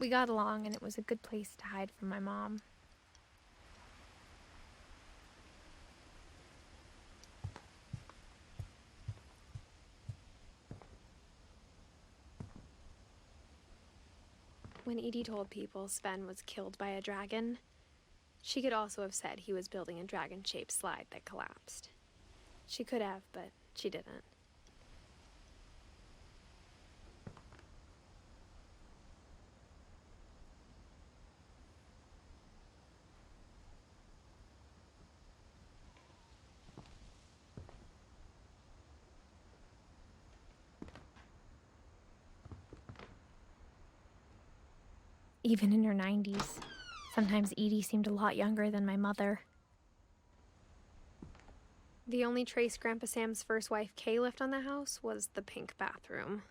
We got along, and it was a good place to hide from my mom. When Edie told people Sven was killed by a dragon, she could also have said he was building a dragon-shaped slide that collapsed. She could have, but she didn't. Even in her 90s, sometimes Edie seemed a lot younger than my mother. The only trace Grandpa Sam's first wife, Kay, left on the house was the pink bathroom.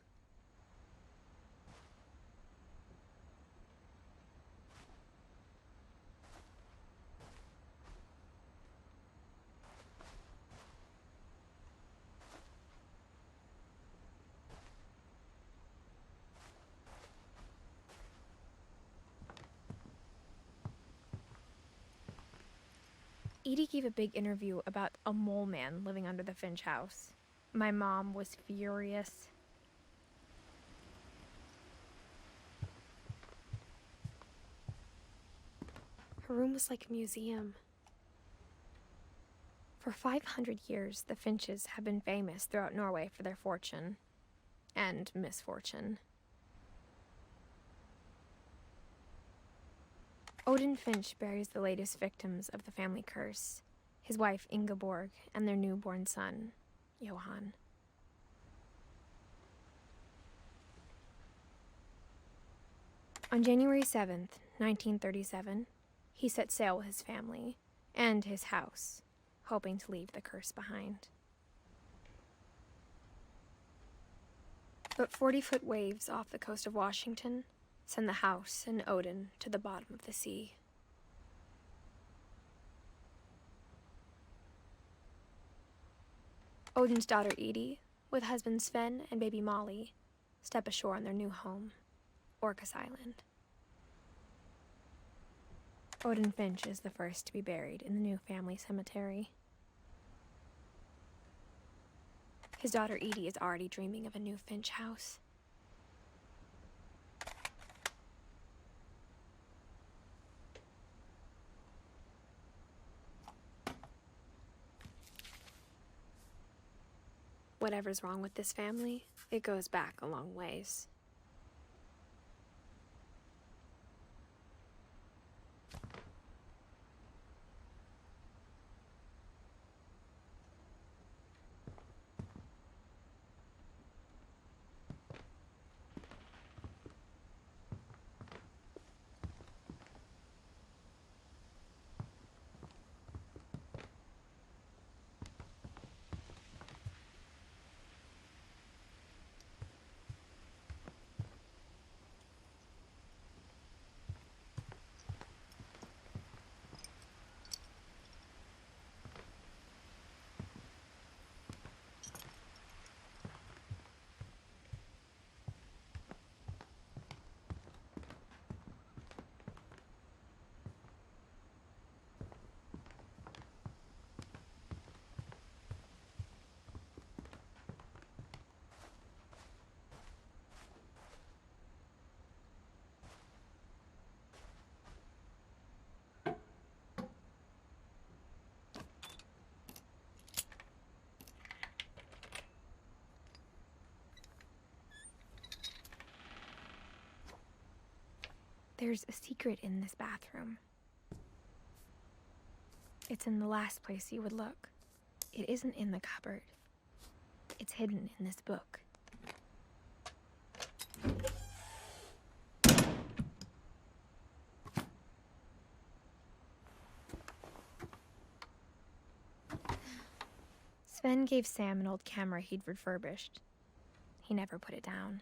Edie gave a big interview about a mole man living under the Finch house. My mom was furious. Her room was like a museum. For 500 years, the Finches have been famous throughout Norway for their fortune and misfortune. Odin Finch buries the latest victims of the family curse, his wife Ingeborg and their newborn son, Johan. On January 7th, 1937, he set sail with his family and his house, hoping to leave the curse behind. But 40-foot waves off the coast of Washington send the house and Odin to the bottom of the sea. Odin's daughter Edie, with husband Sven and baby Molly, step ashore on their new home, Orcas Island. Odin Finch is the first to be buried in the new family cemetery. His daughter Edie is already dreaming of a new Finch house. Whatever's wrong with this family, it goes back a long ways. There's a secret in this bathroom. It's in the last place you would look. It isn't in the cupboard. It's hidden in this book. Sven gave Sam an old camera he'd refurbished. He never put it down.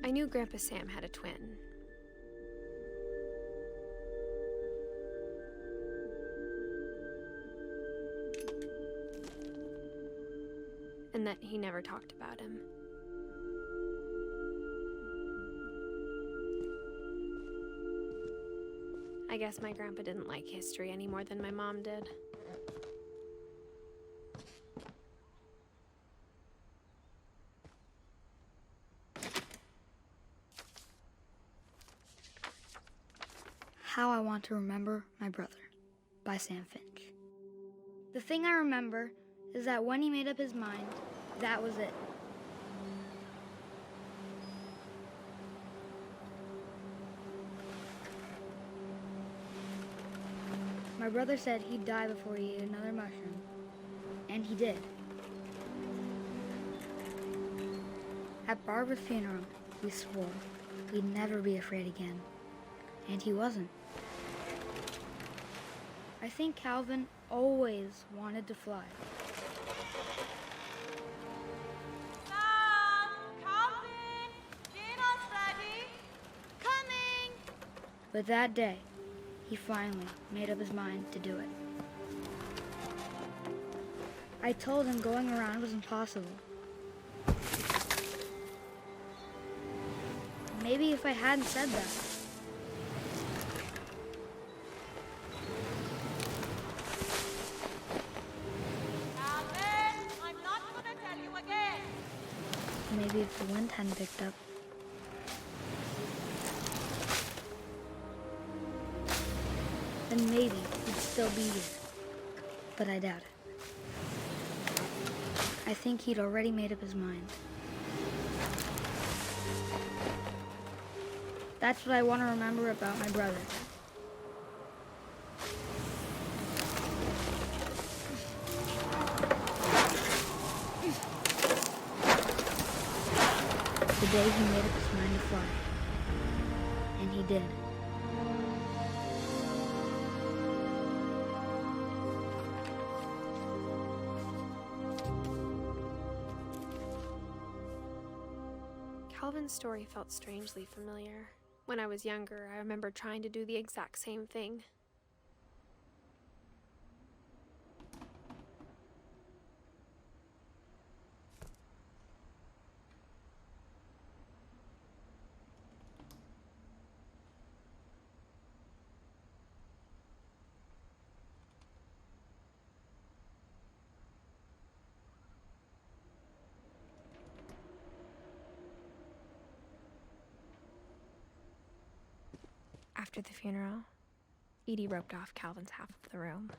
I knew Grandpa Sam had a twin. And that he never talked about him. I guess my grandpa didn't like history any more than my mom did. How I Want to Remember My Brother by Sam Finch. The thing I remember is that when he made up his mind, that was it. My brother said he'd die before he ate another mushroom, and he did. At Barbara's funeral, we swore we'd never be afraid again, and he wasn't. I think Calvin always wanted to fly. Calvin, dinner's ready. Coming. But that day, he finally made up his mind to do it. I told him going around was impossible. Maybe if I hadn't said that. Calvin, I'm not gonna tell you again. Maybe if the wind hadn't picked up. Then maybe he'd still be here. But I doubt it. I think he'd already made up his mind. That's what I want to remember about my brother. The day he made up his mind to fly. And he did. Calvin's story felt strangely familiar. When I was younger, I remember trying to do the exact same thing. After the funeral, Edie roped off Calvin's half of the room.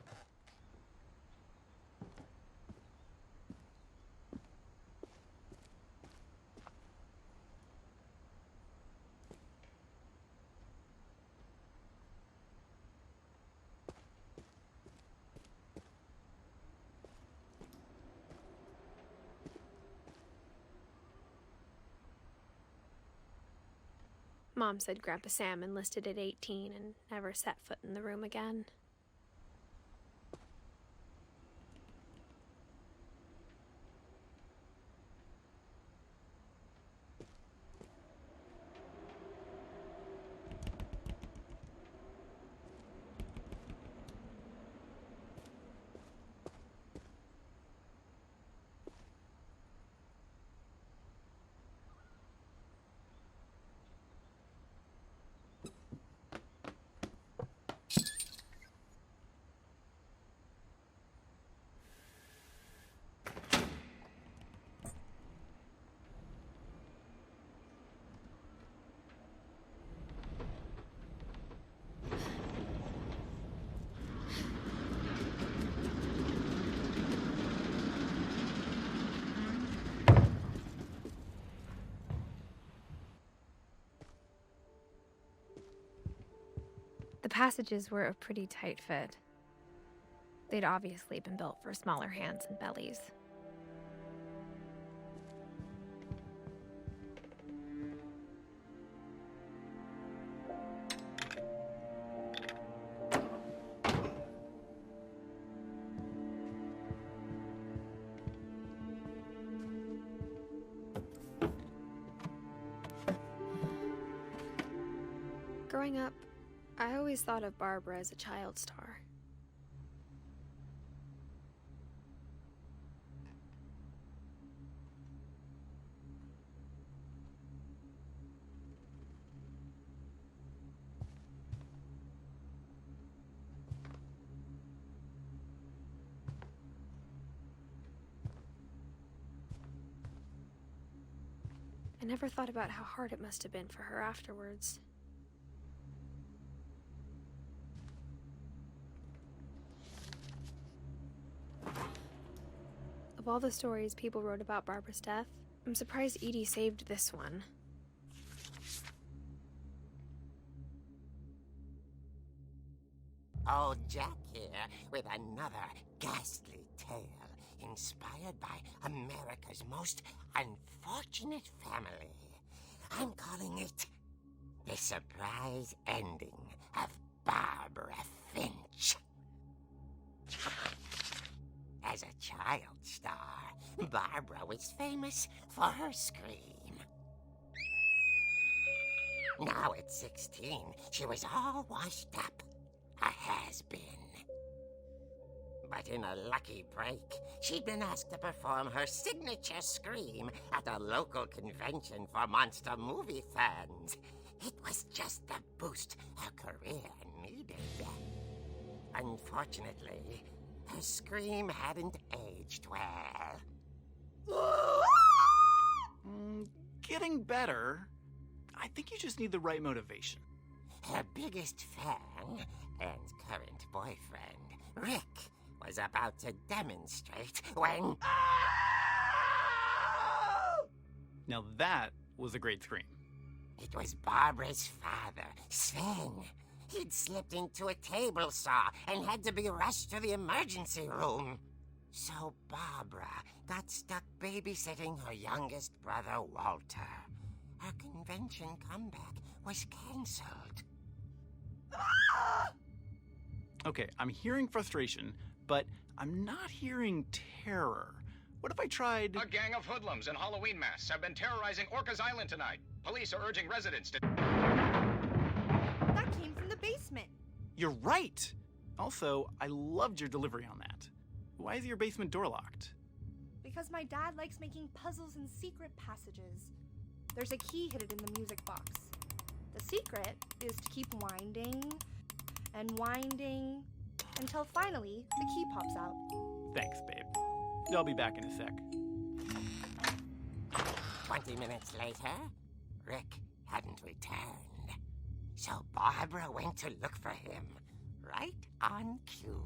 Mom said Grandpa Sam enlisted at 18 and never set foot in the room again. The passages were a pretty tight fit. They'd obviously been built for smaller hands and bellies. Growing up, I always thought of Barbara as a child star. I never thought about how hard it must have been for her afterwards. Of all the stories people wrote about Barbara's death, I'm surprised Edie saved this one. Old Jack here with another ghastly tale inspired by America's most unfortunate family. I'm calling it The Surprise Ending of Barbara Finch. As a child star, Barbara was famous for her scream. Now at 16, she was all washed up, a has-been. But in a lucky break, she'd been asked to perform her signature scream at a local convention for monster movie fans. It was just the boost her career needed. Unfortunately, her scream hadn't aged well. Getting better. I think you just need the right motivation. Her biggest fan and current boyfriend, Rick, was about to demonstrate when... Now that was a great scream. It was Barbara's father, Sven. He'd slipped into a table saw and had to be rushed to the emergency room. So Barbara got stuck babysitting her youngest brother, Walter. Her convention comeback was cancelled. Okay, I'm hearing frustration, but I'm not hearing terror. What if I tried... A gang of hoodlums in Halloween masks have been terrorizing Orcas Island tonight. Police are urging residents to... That came from the basement. You're right! Also, I loved your delivery on that. Why is your basement door locked? Because my dad likes making puzzles and secret passages. There's a key hidden in the music box. The secret is to keep winding and winding until finally the key pops out. Thanks, babe. I'll be back in a sec. 20 minutes later, Rick hadn't returned. So Barbara went to look for him, right on cue.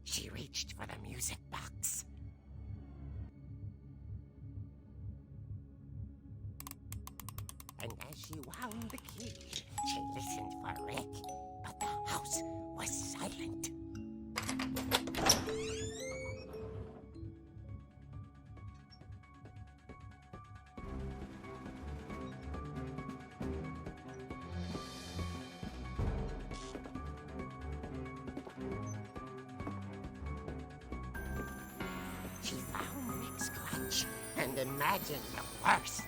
She reached for the music box. And as she wound the key, she listened for Rick, but the house was silent. She found Rick's clutch and imagined the worst.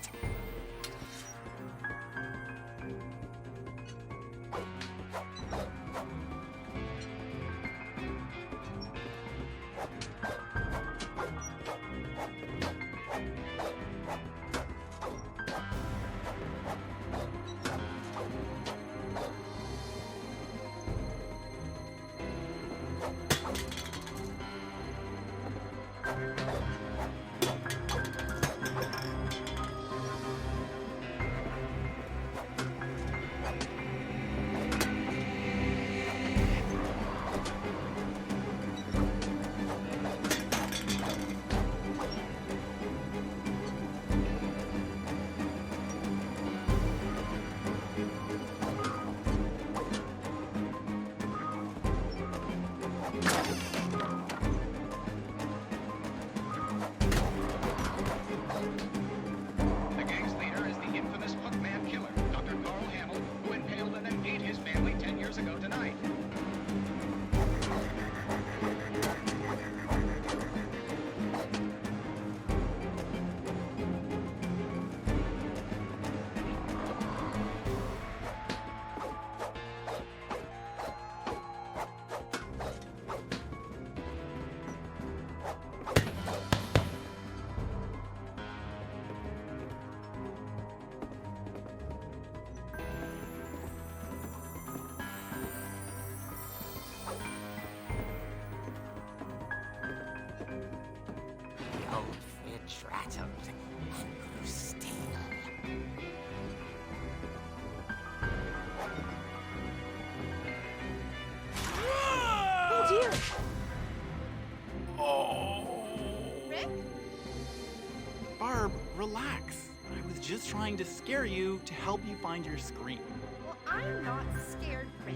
trick? Barb, relax. I was just trying to scare you to help you find your scream. Well, I'm not scared, Rick.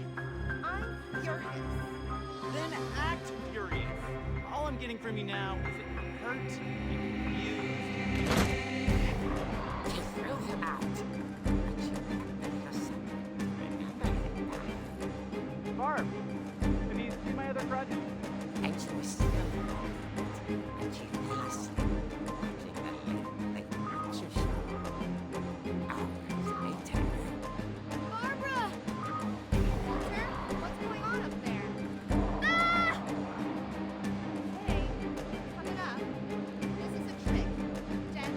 I'm furious. Then act furious. All I'm getting from you now is that you're hurt and confused. She threw him out. But she left remember him now. Barb, have you seen my other project? And she was still alive. And she fell asleep, watching the late picture show. Hours later. Barbara! Walter, what's going on up there? Ah! Hey, coming up. This is a trick. Dead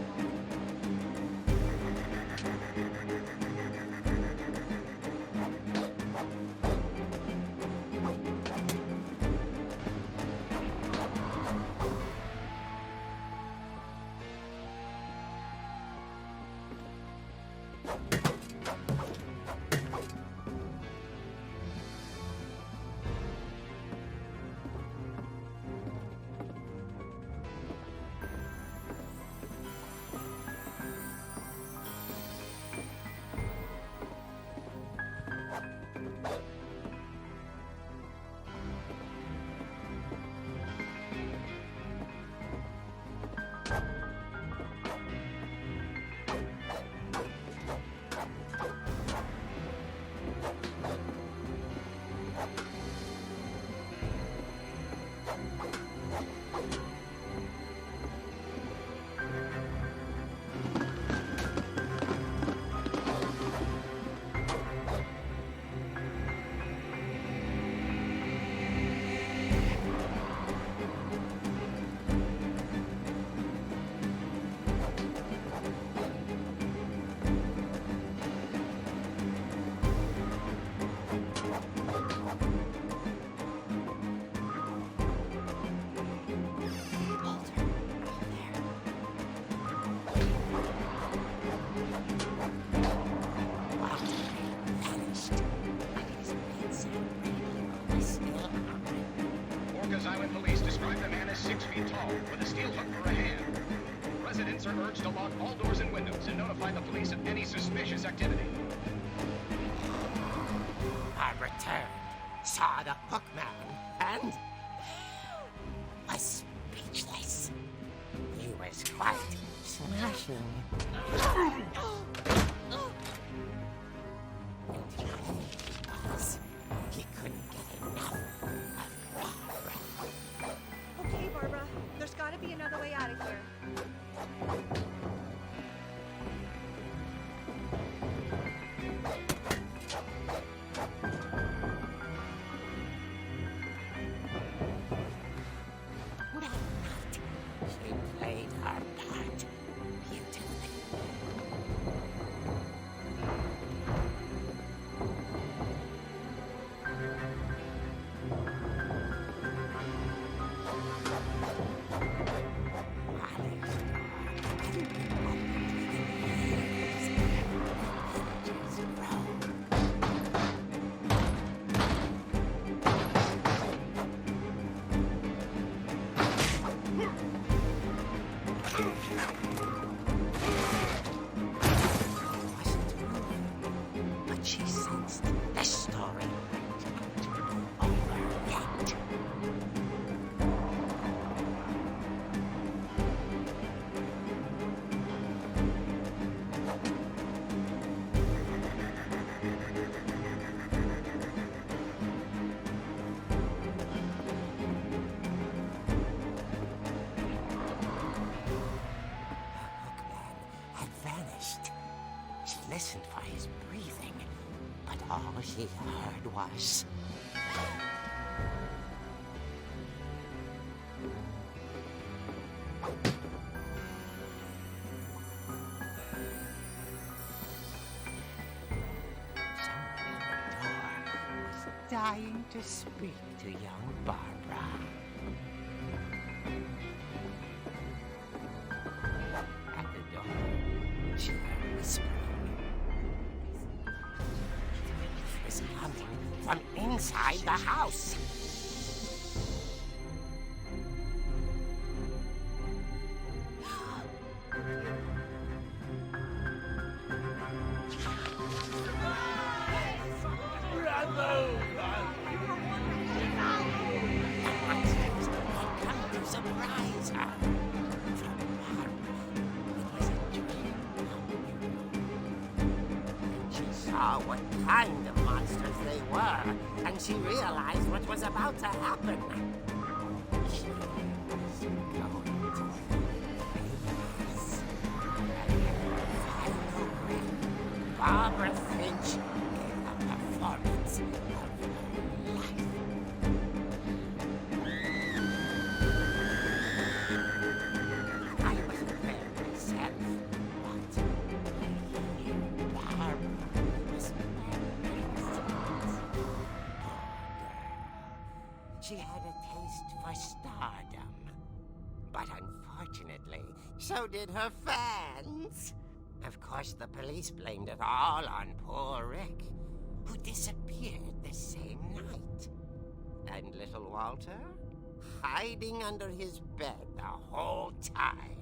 Orcas Island police describe the man as 6 feet tall, with a steel hook for a hand. Residents are urged to lock all doors and windows and notify the police of any suspicious activity. I returned, saw the hook man, and was speechless. He was quite smashing. He couldn't get enough of raw. Okay, Barbara. There's gotta be another way out of here. That night, she played her part beautifully. But she sensed the story wasn't over yet. The hookman had vanished. She listened for his breathing, but all she heard was... someone at the door was dying to speak to young Barbara. At the door, she heard whispering. It was coming from inside the house. saw what kind of monsters they were, and she realized what was about to happen. She was going to face Barbara Finch gave a performance of her life. I wasn't there myself, but Barbara was magnificent. She had a taste for stardom. But unfortunately, so did her fans. Of course, the police blamed it all on poor Rick, who disappeared the same night. And little Walter, hiding under his bed the whole time.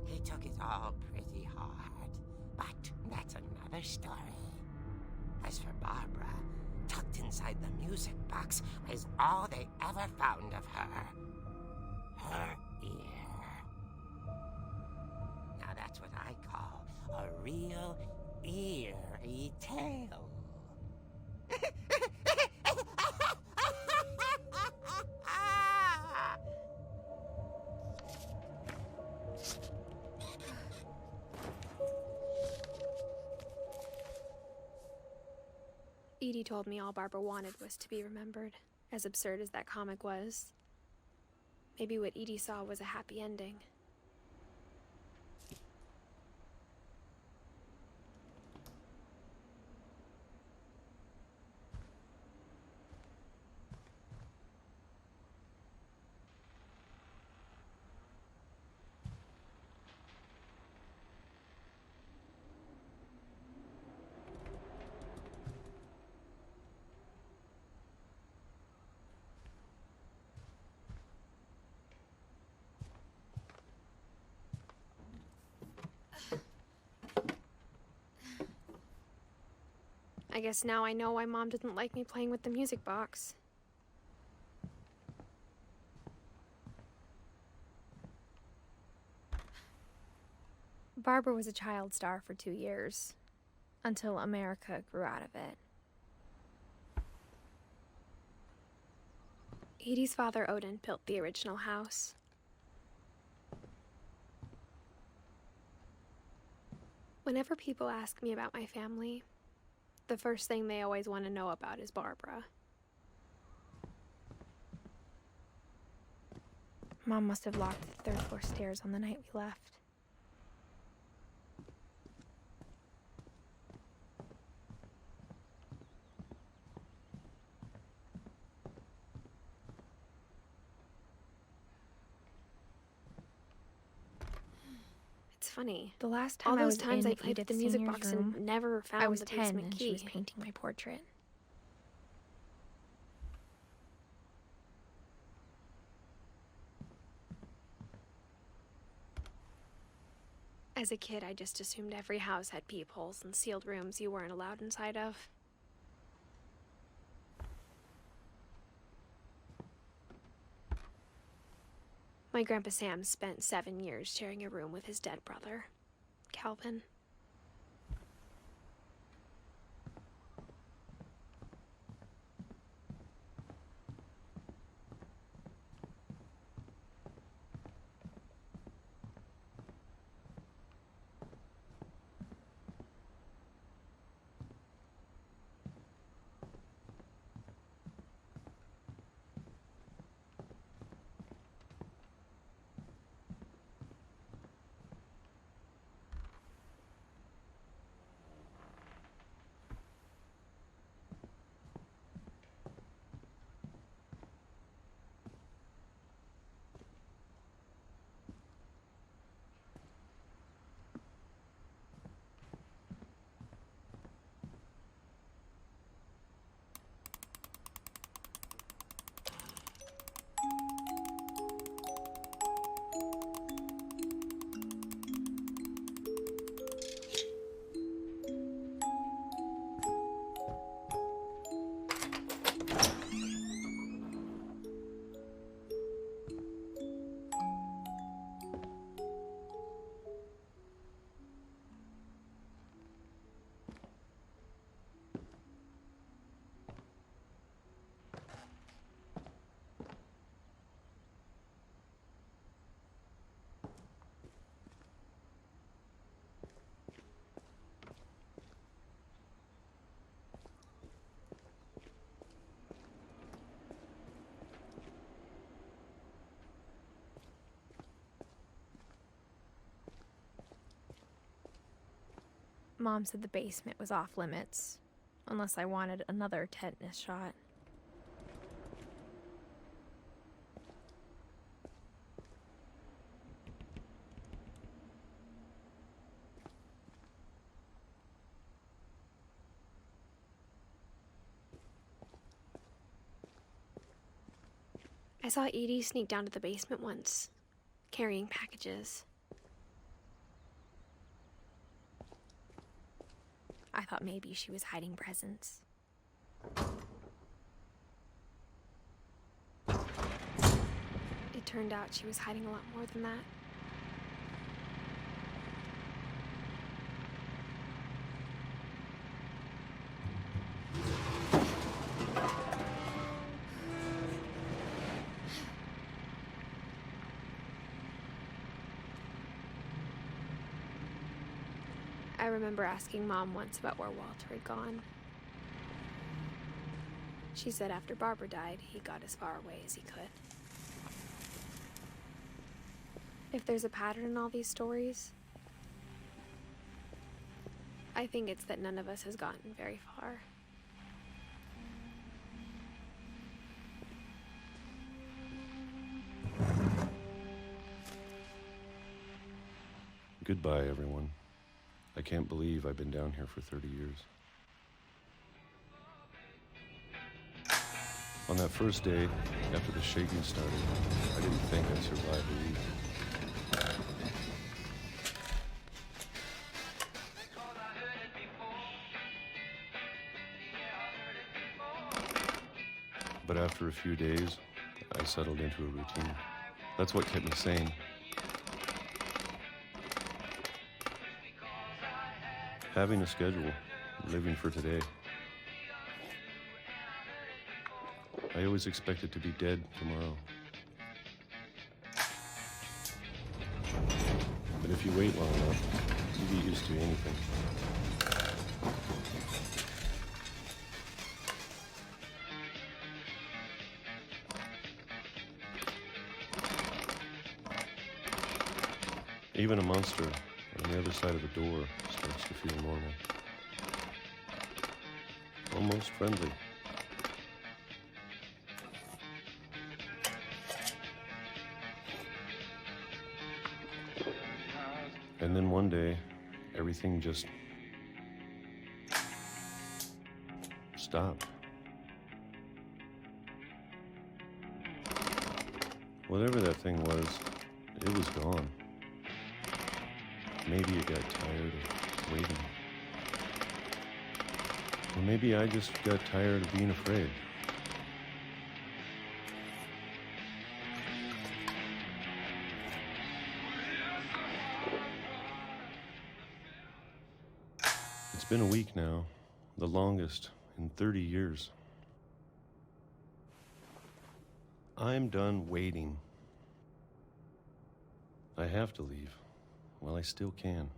He took it all pretty hard, but that's another story. As for Barbara, tucked inside the music box was all they ever found of her. Her ear. Now that's what I call a real eerie tale. Edie told me all Barbara wanted was to be remembered, as absurd as that comic was. Maybe what Edie saw was a happy ending. I guess now I know why Mom didn't like me playing with the music box. Barbara was a child star for 2 years, until America grew out of it. Edie's father, Odin, built the original house. Whenever people ask me about my family, the first thing they always want to know about is Barbara. Mom must have locked the third floor stairs on the night we left. It's funny. The last time I was in I played the music box room, and never found I was the 10 basement and key. she was painting my portrait. As a kid, I just assumed every house had peepholes and sealed rooms you weren't allowed inside of. My Grandpa Sam spent 7 years sharing a room with his dead brother, Calvin. Mom said the basement was off limits, unless I wanted another tetanus shot. I saw Edie sneak down to the basement once, carrying packages. I thought maybe she was hiding presents. It turned out she was hiding a lot more than that. I remember asking Mom once about where Walter had gone. She said after Barbara died, he got as far away as he could. If there's a pattern in all these stories, I think it's that none of us has gotten very far. Goodbye, everyone. I can't believe I've been down here for 30 years. On that first day, after the shaking started, I didn't think I'd survive a week. But after a few days, I settled into a routine. That's what kept me sane. Having a schedule, living for today. I always expected to be dead tomorrow. But if you wait long enough, you get used to anything. Even a monster on the other side of the door starts to feel normal. Almost friendly. And then one day, everything just stopped. Whatever that thing was, it was gone. Maybe it got tired of waiting. Or maybe I just got tired of being afraid. It's been a week now, the longest in 30 years. I'm done waiting. I have to leave. Well, I still can.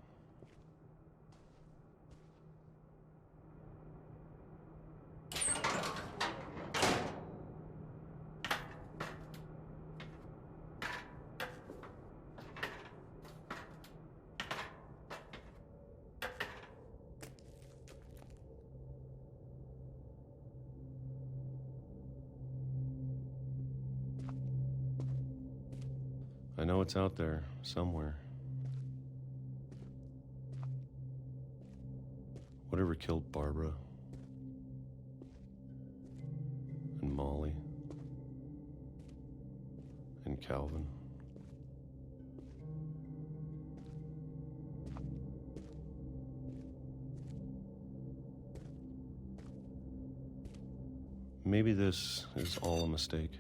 I know it's out there somewhere. Whatever killed Barbara and Molly and Calvin. Maybe this is all a mistake.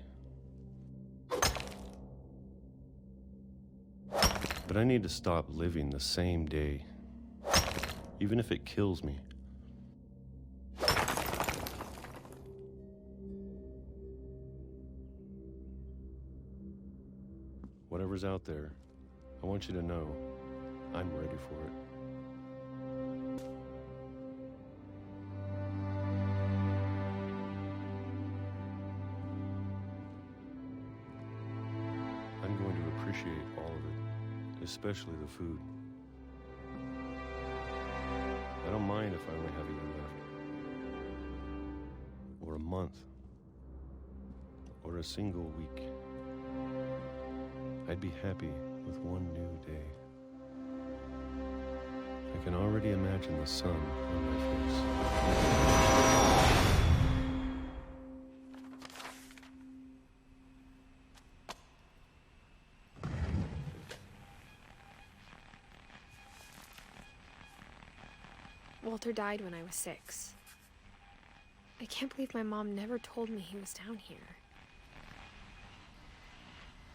But I need to stop living the same day, even if it kills me. Whatever's out there, I want you to know I'm ready for it. I'm going to appreciate all of it, especially the food. I don't mind if I only have a year left. Or a month. Or a single week. I'd be happy with one new day. I can already imagine the sun on my face. Walter died when I was 6. I can't believe my mom never told me he was down here.